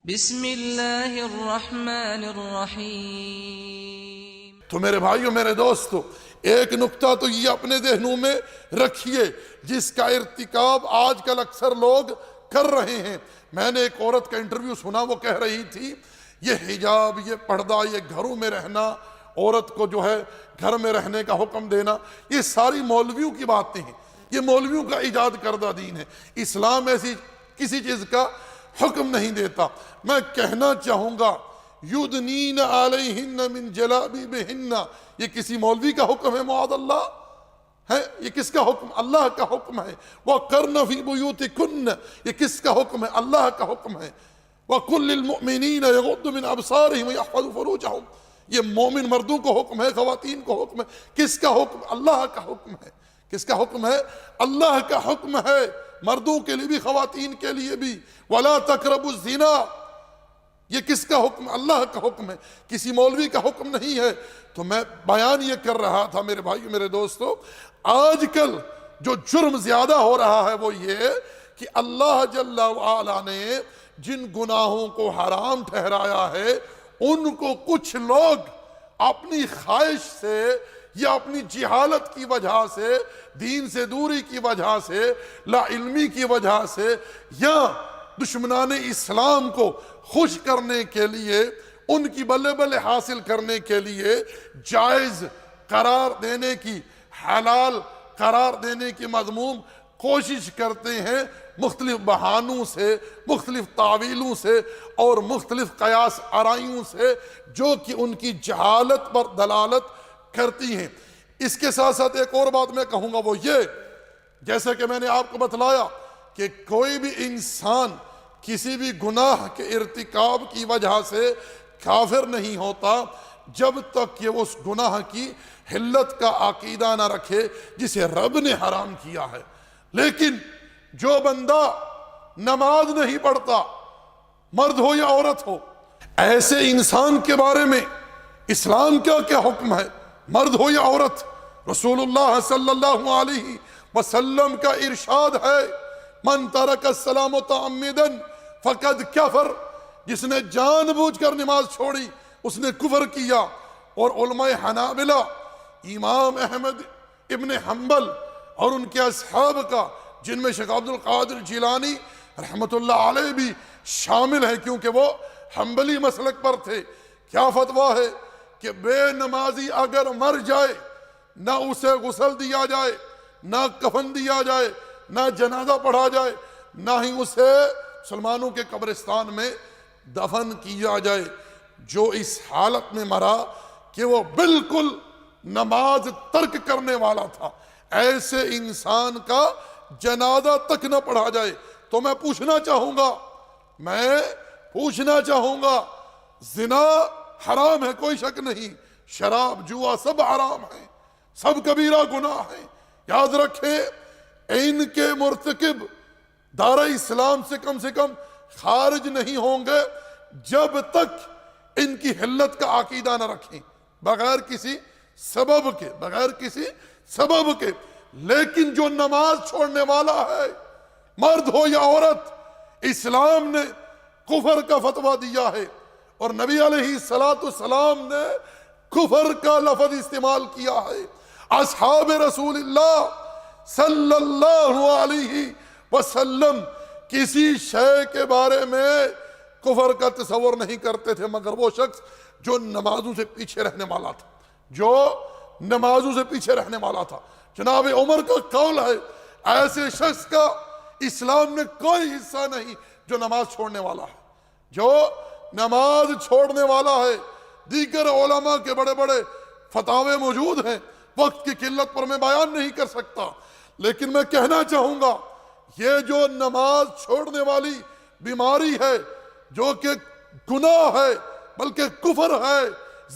بسم اللہ الرحمن الرحیم۔ تو میرے بھائیوں، میرے دوستو، ایک نکتہ تو یہ اپنے ذہنوں میں رکھیے جس کا ارتکاب آج کل اکثر لوگ کر رہے ہیں۔ میں نے ایک عورت کا انٹرویو سنا، وہ کہہ رہی تھی یہ حجاب، یہ پردہ، یہ گھروں میں رہنا، عورت کو جو ہے گھر میں رہنے کا حکم دینا، یہ ساری مولویوں کی باتیں ہیں، یہ مولویوں کا ایجاد کردہ دین ہے۔ اسلام ایسی کسی چیز کا حکم نہیں دیتا۔ میں کہنا چاہوں گا یدنین علیہن من جلابیبہن، یہ کسی مولوی کا حکم ہے معاذ اللہ ہے؟ یہ کس کا حکم؟ اللہ کا حکم ہے۔ وَقَرْنَ فِي بُيُوتِكُنَّ، یہ کس کا حکم ہے؟ اللہ کا حکم ہے۔ وَقُلْ لِلْمُؤْمِنِينَ يَغُضُّوا مِنْ أَبْصَارِهِمْ وَيَحْفَظُوا فُرُوجَهُمْ، یہ مومن مردوں کو حکم ہے، خواتین کو حکم ہے۔ کس کا حکم؟ اللہ کا حکم ہے۔ کس کا حکم ہے؟ اللہ کا حکم ہے، مردوں کے لیے بھی خواتین کے لیے بھی۔ وَلَا تَقْرَبُوا الزِّنَا، یہ کس کا حکم؟ اللہ کا حکم ہے، کسی مولوی کا حکم نہیں ہے۔ تو میں بیان یہ کر رہا تھا میرے بھائیو، میرے دوستو، آج کل جو جرم زیادہ ہو رہا ہے وہ یہ کہ اللہ جل وعلا نے جن گناہوں کو حرام ٹھہرایا ہے ان کو کچھ لوگ اپنی خواہش سے یا اپنی جہالت کی وجہ سے، دین سے دوری کی وجہ سے، لا علمی کی وجہ سے، یا دشمنان اسلام کو خوش کرنے کے لیے، ان کی بلے بلے حاصل کرنے کے لیے جائز قرار دینے کی، حلال قرار دینے کی مذموم کوشش کرتے ہیں، مختلف بہانوں سے، مختلف تعویلوں سے اور مختلف قیاس آرائیوں سے، جو کہ ان کی جہالت پر دلالت کرتی ہیں۔ اس کے ساتھ ساتھ ایک اور بات میں کہوں گا، وہ یہ، جیسا کہ میں نے آپ کو بتلایا کہ کوئی بھی انسان کسی بھی گناہ کے ارتکاب کی وجہ سے کافر نہیں ہوتا جب تک کہ وہ اس گناہ کی حلت کا عقیدہ نہ رکھے جسے رب نے حرام کیا ہے۔ لیکن جو بندہ نماز نہیں پڑھتا، مرد ہو یا عورت ہو، ایسے انسان کے بارے میں اسلام کا کیا حکم ہے؟ مرد ہو یا عورت، رسول اللہ صلی اللہ علیہ وسلم کا ارشاد ہے، من ترک الصلاۃ متعمدا فقد کفر، جس نے جان بوجھ کر نماز چھوڑی اس نے کفر کیا۔ اور علماء حنابلہ، امام احمد ابن حنبل اور ان کے اصحاب کا، جن میں شیخ عبد القادر جیلانی رحمۃ اللہ علیہ بھی شامل ہیں کیونکہ وہ حنبلی مسلک پر تھے، کیا فتویٰ ہے کہ بے نمازی اگر مر جائے، نہ اسے غسل دیا جائے، نہ کفن دیا جائے، نہ جنازہ پڑھا جائے، نہ ہی اسے مسلمانوں کے قبرستان میں دفن کیا جائے، جو اس حالت میں مرا کہ وہ بالکل نماز ترک کرنے والا تھا، ایسے انسان کا جنازہ تک نہ پڑھا جائے۔ تو میں پوچھنا چاہوں گا، زنا حرام ہے، کوئی شک نہیں، شراب، جوا، سب حرام ہے، سب کبیرہ گناہ ہیں۔ یاد رکھیں ان کے مرتکب دار اسلام سے کم خارج نہیں ہوں گے جب تک ان کی حلت کا عقیدہ نہ رکھیں، بغیر کسی سبب کے۔ لیکن جو نماز چھوڑنے والا ہے، مرد ہو یا عورت، اسلام نے کفر کا فتویٰ دیا ہے، اور نبی علیہ السلام نے کفر کا لفظ استعمال کیا ہے۔ اصحاب رسول اللہ صلی اللہ علیہ وسلم کسی شے کے بارے میں کفر کا تصور نہیں کرتے تھے مگر وہ شخص جو نمازوں سے پیچھے رہنے والا تھا، جناب عمر کا قول ہے، ایسے شخص کا اسلام میں کوئی حصہ نہیں جو نماز چھوڑنے والا ہے۔ جو نماز چھوڑنے والا ہے، دیگر علماء کے بڑے بڑے فتاوے موجود ہیں، وقت کی قلت پر میں بیان نہیں کر سکتا، لیکن میں کہنا چاہوں گا یہ جو نماز چھوڑنے والی بیماری ہے، جو کہ گناہ ہے بلکہ کفر ہے،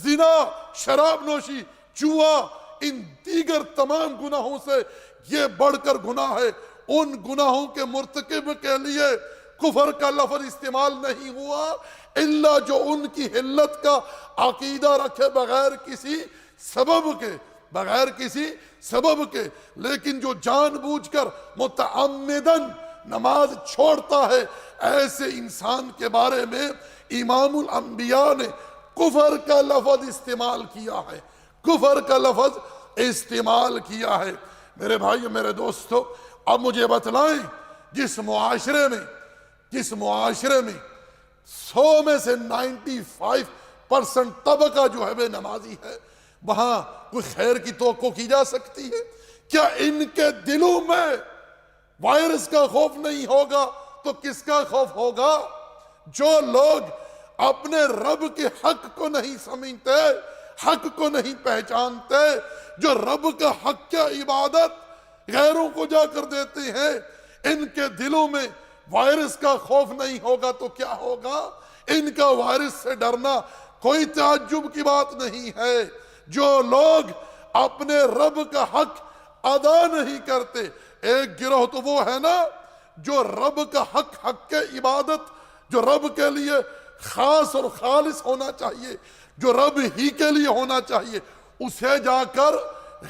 زنا، شراب نوشی، جوا، ان دیگر تمام گناہوں سے یہ بڑھ کر گناہ ہے۔ ان گناہوں کے مرتکب کے لیے کفر کا لفظ استعمال نہیں ہوا الا جو ان کی حلت کا عقیدہ رکھے بغیر کسی سبب کے۔ لیکن جو جان بوجھ کر متعمدن نماز چھوڑتا ہے، ایسے انسان کے بارے میں امام الانبیاء نے کفر کا لفظ استعمال کیا ہے، کفر کا لفظ استعمال کیا ہے۔ میرے بھائی میرے دوستو، اب مجھے بتلائیں جس معاشرے میں 100 میں سے 95% طبقہ جو ہے بے نمازی ہے، وہاں کوئی خیر کی توقع کی جا سکتی ہے؟ کیا ان کے دلوں میں وائرس کا خوف نہیں ہوگا تو کس کا خوف ہوگا؟ جو لوگ اپنے رب کے حق کو نہیں سمجھتے، حق کو نہیں پہچانتے، جو رب کا حق کیا عبادت غیروں کو جا کر دیتے ہیں، ان کے دلوں میں وائرس کا خوف نہیں ہوگا تو کیا ہوگا؟ ان کا وائرس سے ڈرنا کوئی تعجب کی بات نہیں ہے۔ جو لوگ اپنے رب کا حق ادا نہیں کرتے، ایک گروہ تو وہ ہے نا جو رب کا حق کے عبادت جو رب کے لیے خاص اور خالص ہونا چاہیے، جو رب ہی کے لیے ہونا چاہیے، اسے جا کر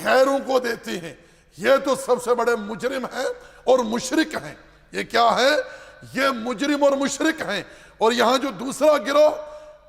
غیروں کو دیتے ہیں۔ یہ تو سب سے بڑے مجرم ہیں اور مشرک ہیں۔ یہ کیا ہے؟ یہ مجرم اور مشرک ہیں۔ اور یہاں جو دوسرا گروہ،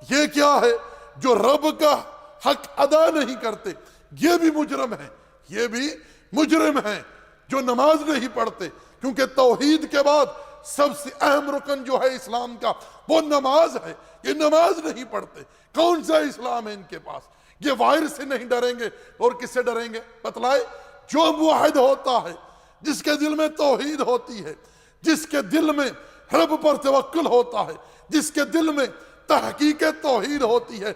یہ کیا ہے؟ جو رب کا حق ادا نہیں کرتے، یہ بھی مجرم ہیں، یہ بھی مجرم ہیں۔ جو نماز نہیں پڑھتے، کیونکہ توحید کے بعد سب سے اہم رکن جو ہے اسلام کا وہ نماز ہے، یہ نماز نہیں پڑھتے۔ کون سا اسلام ہے ان کے پاس؟ یہ وائرس سے نہیں ڈریں گے اور کس سے ڈریں گے؟ بتلائے؟ جو موحد ہوتا ہے، جس کے دل میں توحید ہوتی ہے، جس کے دل میں رب پر توکل ہوتا ہے، جس کے دل میں تحقیق توحید ہوتی ہے،